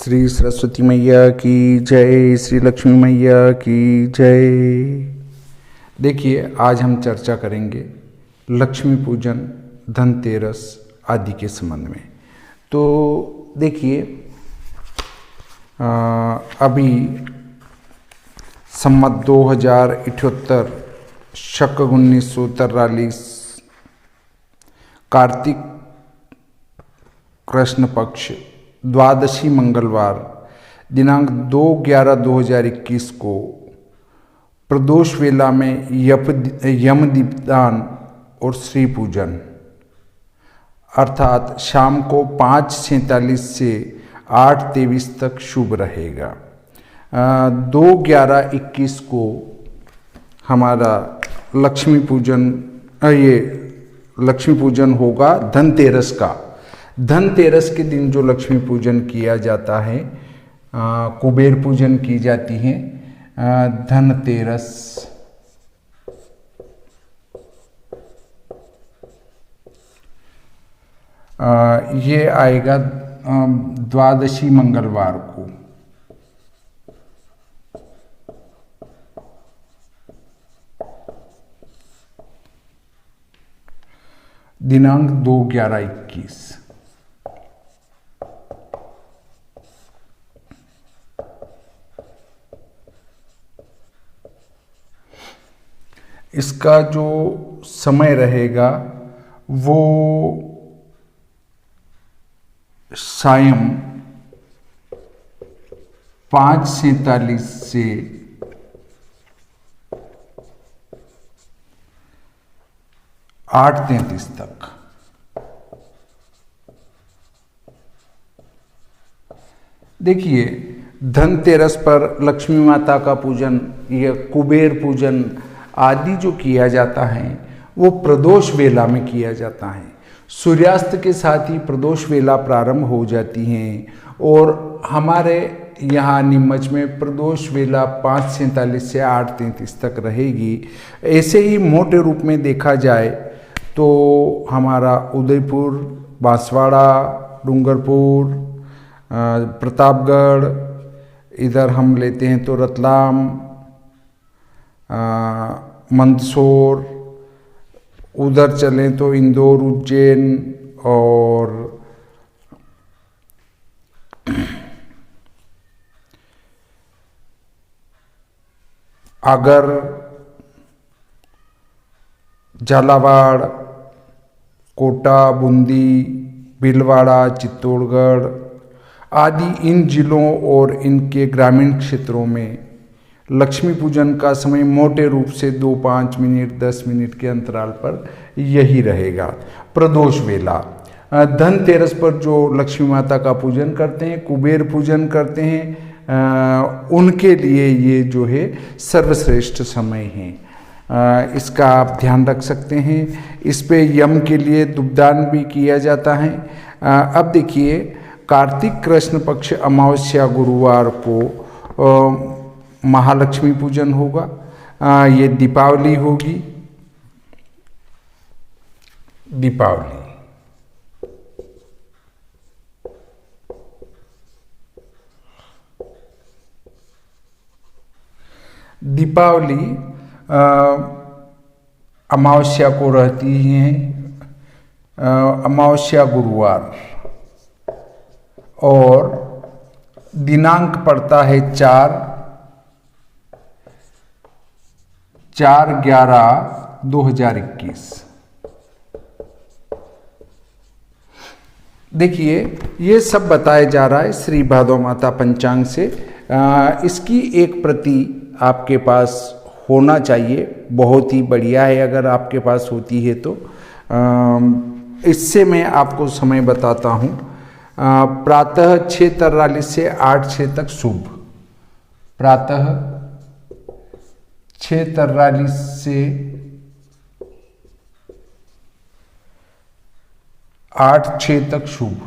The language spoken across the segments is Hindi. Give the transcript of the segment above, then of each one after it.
श्री सरस्वती मैया की जय, श्री लक्ष्मी मैया की जय। देखिए, आज हम चर्चा करेंगे लक्ष्मी पूजन, धनतेरस आदि के संबंध में। तो देखिए, अभी संवत 2078 शक 1943 कार्तिक कृष्ण पक्ष द्वादशी मंगलवार दिनांक 2/11/2021 को प्रदोष वेला में यम दीपदान और श्री पूजन अर्थात शाम को 5:47 से 8:23 तक शुभ रहेगा। 2/11/21 को हमारा लक्ष्मी पूजन होगा धनतेरस का। धनतेरस के दिन जो लक्ष्मी पूजन किया जाता है, कुबेर पूजन की जाती है। धनतेरस ये आएगा द्वादशी मंगलवार को। दिनांक 2/11/21। इसका जो समय रहेगा वो सायं 5:47 से 8:33 तक। देखिए, धनतेरस पर लक्ष्मी माता का पूजन या कुबेर पूजन आदि जो किया जाता है वो प्रदोष वेला में किया जाता है। सूर्यास्त के साथ ही प्रदोष वेला प्रारंभ हो जाती हैं और हमारे यहाँ नीमच में प्रदोष वेला 5:47 से 8:33 तक रहेगी। ऐसे ही मोटे रूप में देखा जाए तो हमारा उदयपुर, बांसवाड़ा, डूंगरपुर, प्रतापगढ़, इधर हम लेते हैं तो रतलाम, मंदसौर, उधर चलें तो इंदौर, उज्जैन और आगर, झालावाड़, कोटा, बूंदी, भीलवाड़ा, चित्तौड़गढ़ आदि इन जिलों और इनके ग्रामीण क्षेत्रों में लक्ष्मी पूजन का समय मोटे रूप से 2-5 मिनट 10 मिनट के अंतराल पर यही रहेगा। प्रदोष वेला धनतेरस पर जो लक्ष्मी माता का पूजन करते हैं, कुबेर पूजन करते हैं, उनके लिए ये जो है सर्वश्रेष्ठ समय है। इसका आप ध्यान रख सकते हैं। इस पे यम के लिए दुबदान भी किया जाता है। अब देखिए, कार्तिक कृष्ण पक्ष अमावस्या गुरुवार को महालक्ष्मी पूजन होगा। ये दीपावली होगी। दीपावली अमावस्या को रहती है, अमावस्या गुरुवार, और दिनांक पड़ता है 4/11/2021। देखिए, ये सब बताया जा रहा है श्री भादो माता पंचांग से। इसकी एक प्रति आपके पास होना चाहिए, बहुत ही बढ़िया है अगर आपके पास होती है तो। इससे मैं आपको समय बताता हूँ। प्रातः 6:43 से 8:06 तक शुभ, प्रातः 6:43 से 8:06 तक शुभ।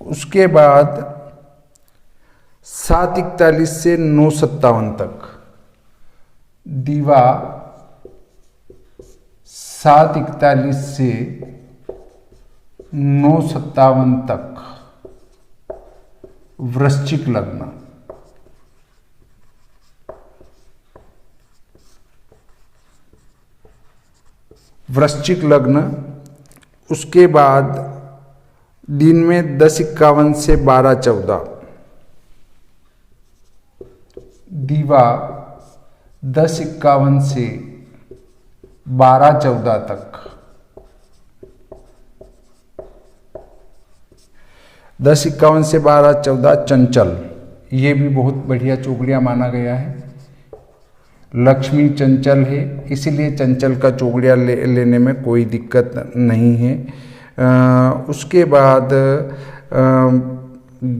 उसके बाद 7:41 से 9:57 तक दिवा 7:41 से 9:57 तक वृश्चिक लग्न। वृश्चिक लग्न, उसके बाद दिन में 10:51 से 12:14, दीवा 10:51 से 12:14 तक। 10:51 से 12:14 चंचल, ये भी बहुत बढ़िया चौगड़िया माना गया है। लक्ष्मी चंचल है, इसीलिए चंचल का चौगड़िया लेने में कोई दिक्कत नहीं है। उसके बाद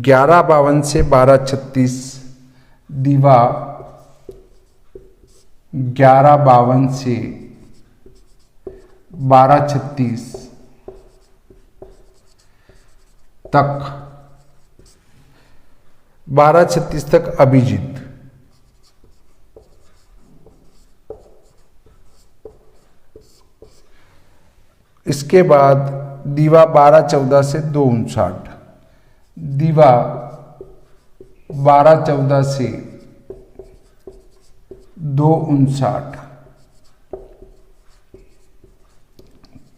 11:52 से 12:36, दीवा 11:52 से 12:36 तक, 12:36 तक अभिजीत। इसके बाद दीवा 12:14 से 2:59, दीवा 12:14 से 2:59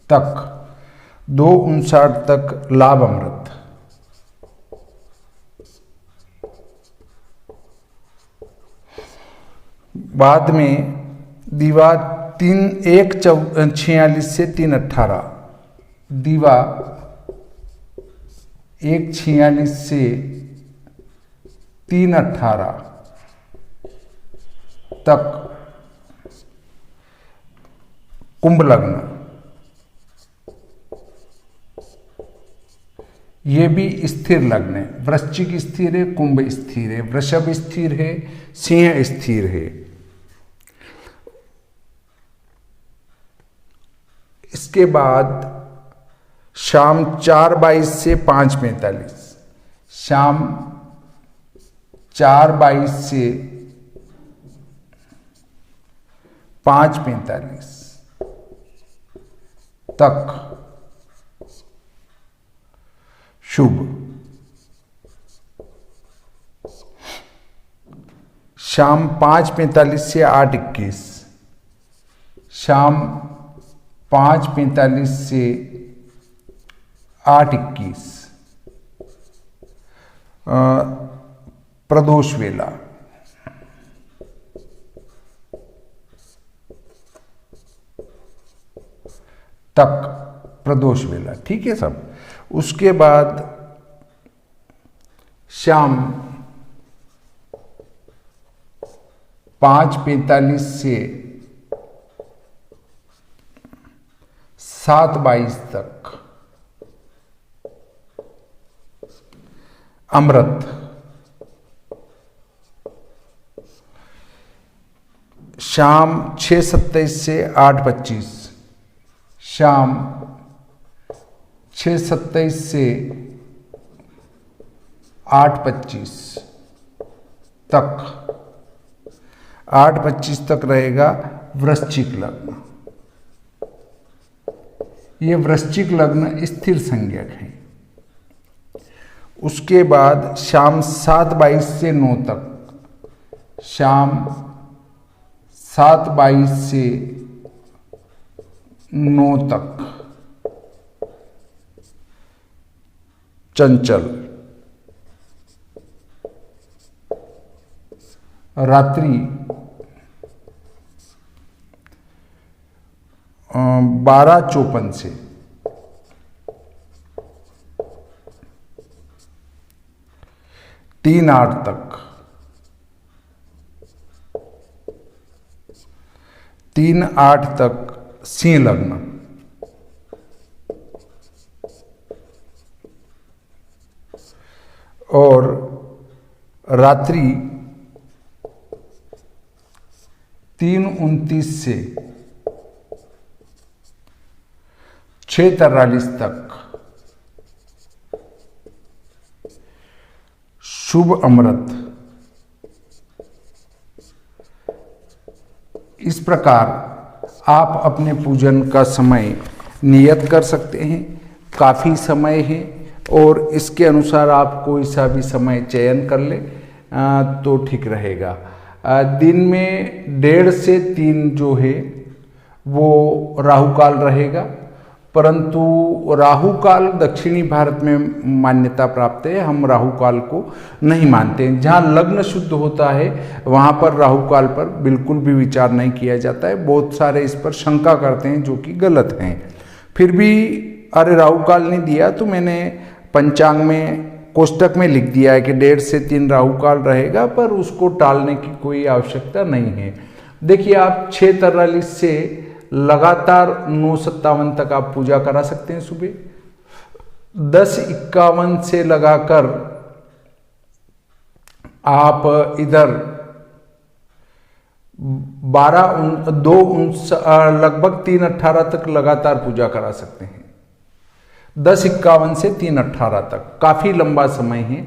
तक, 2:59 तक लाभ अमृत। बाद में दीवा 1:46 से 3:18, दीवा 1:46 से 3:18 तक कुंभ लग्न। ये भी स्थिर लग्न है। वृश्चिक स्थिर है, कुंभ स्थिर है, वृषभ स्थिर है, सिंह स्थिर है। इसके बाद शाम 4:22 से 5:45, शाम 4:22 से 5:45 तक शुभ। शाम 5:45 से 8:21, शाम 5:45 से 8:21 प्रदोष वेला। तक प्रदोष वेला, ठीक है सब। उसके बाद शाम 5:45 से 7:22 तक अमृत। शाम 6:27 से 8:25, शाम 6:27 से 8:25 तक, 8:25 तक रहेगा वृश्चिक लग्न। ये वृश्चिक लग्न स्थिर संज्ञक है। उसके बाद शाम 7:22 से 9 तक, शाम 7:22 से 9 तक चंचल। रात्रि 12:54 से 3:08 तक, 3:08 तक सिंह लग्न। और रात्रि 3:29 से 6:43 तक शुभ अमृत। इस प्रकार आप अपने पूजन का समय नियत कर सकते हैं। काफ़ी समय है और इसके अनुसार आप कोई सा भी समय चयन कर ले तो ठीक रहेगा। दिन में 1:30 से 3 जो है वो राहु काल रहेगा, परंतु राहु काल दक्षिणी भारत में मान्यता प्राप्त है, हम राहु काल को नहीं मानते हैं। जहाँ लग्न शुद्ध होता है वहाँ पर राहु काल पर बिल्कुल भी विचार नहीं किया जाता है। बहुत सारे इस पर शंका करते हैं जो कि गलत हैं। फिर भी अरे राहु काल नहीं दिया तो मैंने पंचांग में कोष्टक में लिख दिया है कि 1:30 से 3 राहु काल रहेगा, पर उसको टालने की कोई आवश्यकता नहीं है। देखिए, आप 6:43 से लगातार 9:57 तक आप पूजा करा सकते हैं। सुबह 10:51 से लगाकर आप इधर लगभग 3:18 तक लगातार पूजा करा सकते हैं। 10:51 से 3:18 तक काफ़ी लंबा समय है।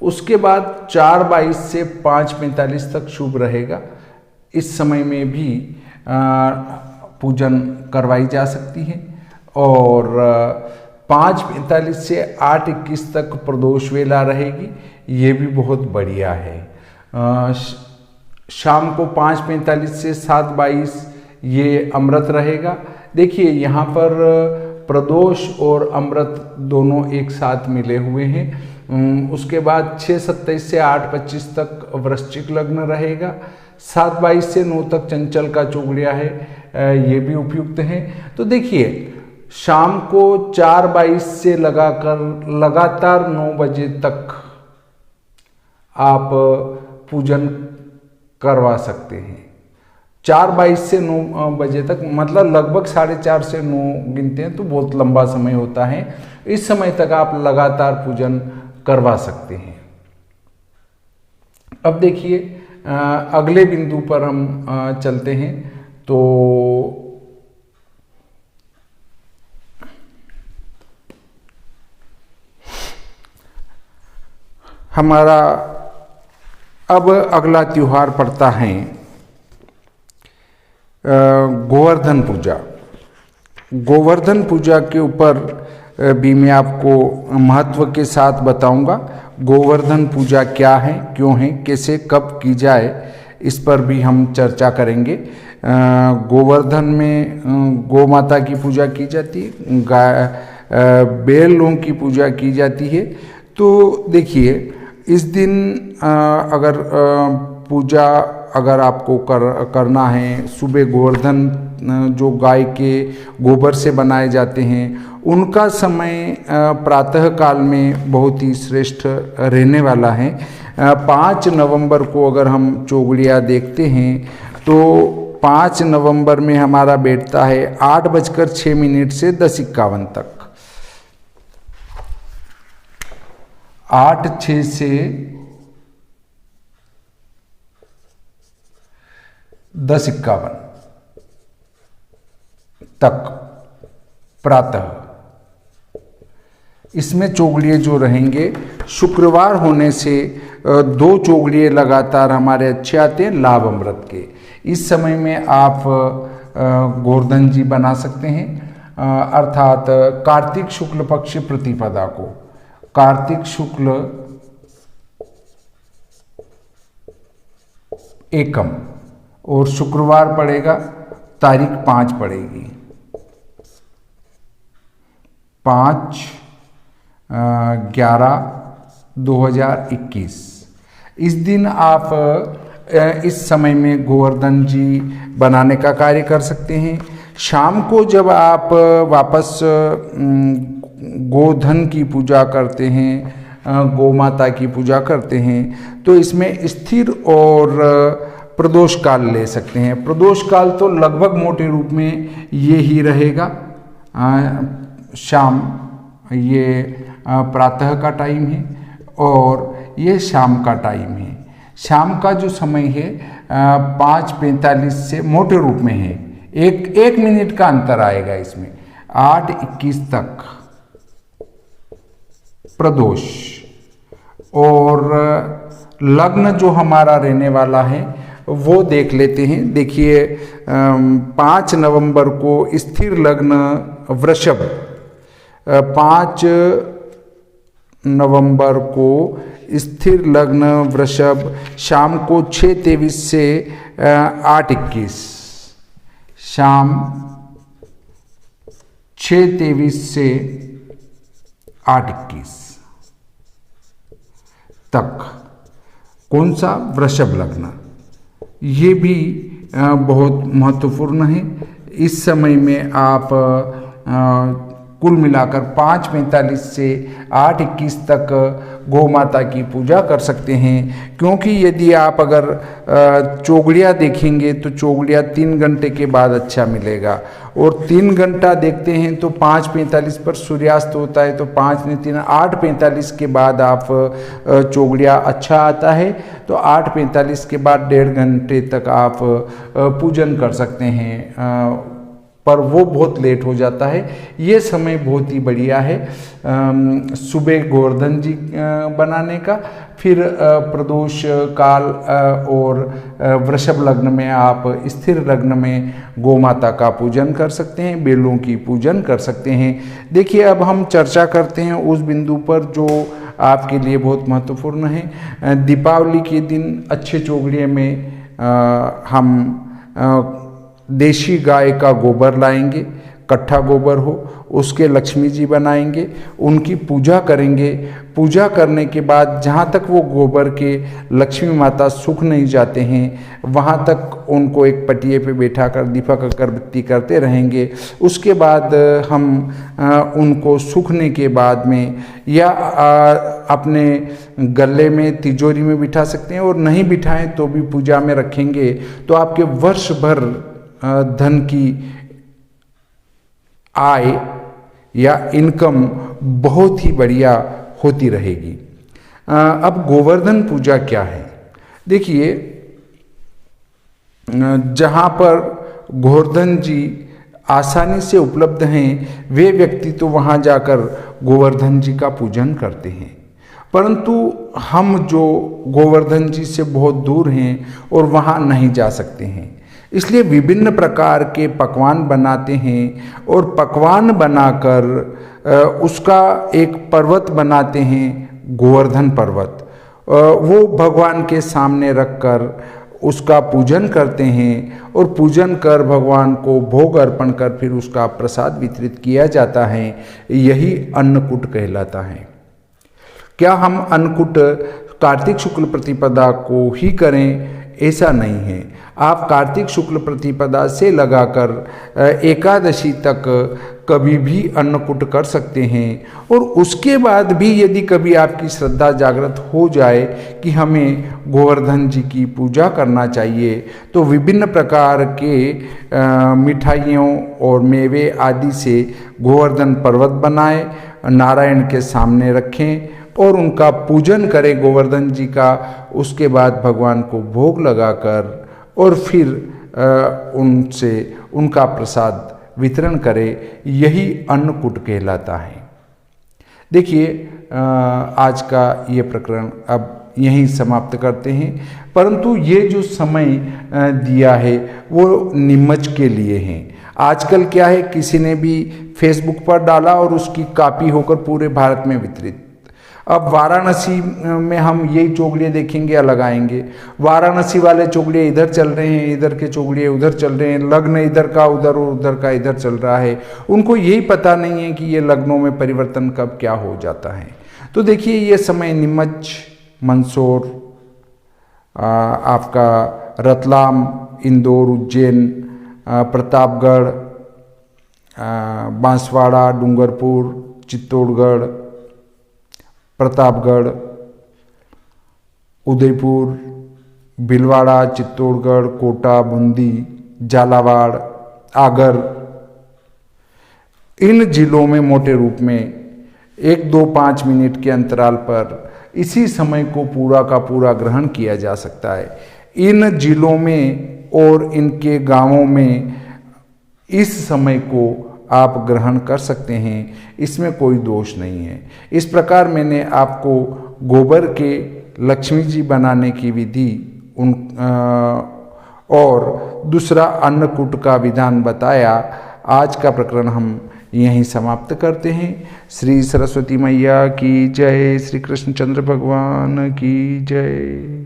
उसके बाद 4:22 से 5:45 तक शुभ रहेगा। इस समय में भी पूजन करवाई जा सकती है। और 5:45 से 8:21 तक प्रदोष वेला रहेगी, ये भी बहुत बढ़िया है। शाम को 5:45 से 7:22 ये अमृत रहेगा। देखिए, यहाँ पर प्रदोष और अमृत दोनों एक साथ मिले हुए हैं। उसके बाद 6:27 से 8:25 तक वृश्चिक लग्न रहेगा। 7:22 से 9 तक चंचल का चौगड़िया है, ये भी उपयुक्त है। तो देखिए, शाम को 4:22 से लगातार 9 बजे तक आप पूजन करवा सकते हैं। 4:22 से 9 बजे तक, मतलब लगभग 4:30 से 9 गिनते हैं तो बहुत लंबा समय होता है। इस समय तक आप लगातार पूजन करवा सकते हैं। अब देखिए, अगले बिंदु पर हम चलते हैं। तो हमारा अब अगला त्योहार पड़ता है गोवर्धन पूजा। गोवर्धन पूजा के ऊपर भी मैं आपको महत्व के साथ बताऊंगा। गोवर्धन पूजा क्या है, क्यों है, कैसे कब की जाए, इस पर भी हम चर्चा करेंगे। गोवर्धन में गौ माता की पूजा की जाती है, गाय बैलों की पूजा की जाती है। तो देखिए, इस दिन अगर पूजा अगर आपको करना है, सुबह गोवर्धन जो गाय के गोबर से बनाए जाते हैं उनका समय प्रातः काल में बहुत ही श्रेष्ठ रहने वाला है। 5 नवंबर को अगर हम चौगड़िया देखते हैं तो 5 नवंबर में हमारा बैठता है 8:06 से 10:51 तक। 8:06 से 10:51 तक प्रातः। इसमें चौगड़िए जो रहेंगे, शुक्रवार होने से 2 चौगड़िए लगातार हमारे अच्छे आते हैं लाभ अमृत के। इस समय में आप गोवर्धन जी बना सकते हैं, अर्थात कार्तिक शुक्ल पक्ष प्रतिपदा को, कार्तिक शुक्ल एकम और शुक्रवार पड़ेगा, तारीख 5 पड़ेगी, 5/11/2021। इस दिन आप इस समय में गोवर्धन जी बनाने का कार्य कर सकते हैं। शाम को जब आप वापस गोधन की पूजा करते हैं, गौ माता की पूजा करते हैं, तो इसमें स्थिर और प्रदोष काल ले सकते हैं। प्रदोष काल तो लगभग मोटे रूप में ये ही रहेगा। शाम ये प्रातः का टाइम है और ये शाम का टाइम है। शाम का जो समय है 5:45 से मोटे रूप में है, एक मिनट का अंतर आएगा इसमें। 8:21 तक प्रदोष और लग्न जो हमारा रहने वाला है वो देख लेते हैं। देखिए 5 नवंबर को स्थिर लग्न वृषभ, 5 नवंबर को स्थिर लग्न वृषभ शाम को 6:23 से 8:21, शाम 6:23 से 8:21 तक। कौन सा? वृषभ लग्न। ये भी बहुत महत्वपूर्ण है। इस समय में आप कुल मिलाकर 5:45 से 8:21 तक गौ माता की पूजा कर सकते हैं, क्योंकि यदि आप अगर चौगड़िया देखेंगे तो चौगड़िया 3 घंटे के बाद अच्छा मिलेगा, और 3 घंटा देखते हैं तो 5:45 पर सूर्यास्त होता है, तो 5 ने 3 8:45 के बाद आप चौगड़िया अच्छा आता है, तो 8:45 के बाद 1.5 घंटे तक आप पूजन कर सकते हैं, पर वो बहुत लेट हो जाता है। ये समय बहुत ही बढ़िया है सुबह गोवर्धन जी बनाने का। फिर प्रदोष काल और वृषभ लग्न में आप स्थिर लग्न में गौ माता का पूजन कर सकते हैं, बेलों की पूजन कर सकते हैं। देखिए अब हम चर्चा करते हैं उस बिंदु पर जो आपके लिए बहुत महत्वपूर्ण है। दीपावली के दिन अच्छे चौगड़िए में हम देशी गाय का गोबर लाएंगे, कट्ठा गोबर हो, उसके लक्ष्मी जी बनाएंगे, उनकी पूजा करेंगे। पूजा करने के बाद जहाँ तक वो गोबर के लक्ष्मी माता सूख नहीं जाते हैं, वहाँ तक उनको एक पटिए पे बैठा कर दीपक अगरबत्ती करते रहेंगे। उसके बाद हम उनको सूखने के बाद में या अपने गले में तिजोरी में बिठा सकते हैं, और नहीं बिठाएं तो भी पूजा में रखेंगे, तो आपके वर्ष भर धन की आय या इनकम बहुत ही बढ़िया होती रहेगी। अब गोवर्धन पूजा क्या है? देखिए जहाँ पर गोवर्धन जी आसानी से उपलब्ध हैं, वे व्यक्ति तो वहाँ जाकर गोवर्धन जी का पूजन करते हैं, परंतु हम जो गोवर्धन जी से बहुत दूर हैं और वहाँ नहीं जा सकते हैं, इसलिए विभिन्न प्रकार के पकवान बनाते हैं, और पकवान बनाकर उसका एक पर्वत बनाते हैं, गोवर्धन पर्वत। वो भगवान के सामने रखकर उसका पूजन करते हैं, और पूजन कर भगवान को भोग अर्पण कर फिर उसका प्रसाद वितरित किया जाता है। यही अन्नकूट कहलाता है। क्या हम अन्नकूट कार्तिक शुक्ल प्रतिपदा को ही करें? ऐसा नहीं है। आप कार्तिक शुक्ल प्रतिपदा से लगाकर एकादशी तक कभी भी अन्नकूट कर सकते हैं, और उसके बाद भी यदि कभी आपकी श्रद्धा जागृत हो जाए कि हमें गोवर्धन जी की पूजा करना चाहिए, तो विभिन्न प्रकार के मिठाइयों और मेवे आदि से गोवर्धन पर्वत बनाएं, नारायण के सामने रखें और उनका पूजन करें गोवर्धन जी का। उसके बाद भगवान को भोग लगाकर और फिर उनसे उनका प्रसाद वितरण करें। यही अन्नकूट कहलाता है। देखिए आज का ये प्रकरण अब यहीं समाप्त करते हैं, परंतु ये जो समय दिया है वो निमज के लिए है। आजकल क्या है, किसी ने भी फेसबुक पर डाला और उसकी कॉपी होकर पूरे भारत में वितरित। अब वाराणसी में हम यही चौगड़िए देखेंगे या लगाएंगे, वाराणसी वाले चौगड़िए इधर चल रहे हैं, इधर के चौगड़िए उधर चल रहे हैं, लग्न इधर का उधर और उधर का इधर चल रहा है। उनको यही पता नहीं है कि ये लग्नों में परिवर्तन कब क्या हो जाता है। तो देखिए ये समय नीमच, मंदसौर, आपका रतलाम, इंदौर, उज्जैन, प्रतापगढ़, बांसवाड़ा, डूंगरपुर, चित्तौड़गढ़, प्रतापगढ़, उदयपुर, भीलवाड़ा, चित्तौड़गढ़, कोटा, बूंदी, झालावाड़, आगर, इन जिलों में मोटे रूप में 1-2-5 मिनट के अंतराल पर इसी समय को पूरा का पूरा ग्रहण किया जा सकता है। इन जिलों में और इनके गांवों में इस समय को आप ग्रहण कर सकते हैं, इसमें कोई दोष नहीं है। इस प्रकार मैंने आपको गोबर के लक्ष्मी जी बनाने की विधि और दूसरा अन्नकूट का विधान बताया। आज का प्रकरण हम यहीं समाप्त करते हैं। श्री सरस्वती मैया की जय, श्री कृष्णचंद्र भगवान की जय।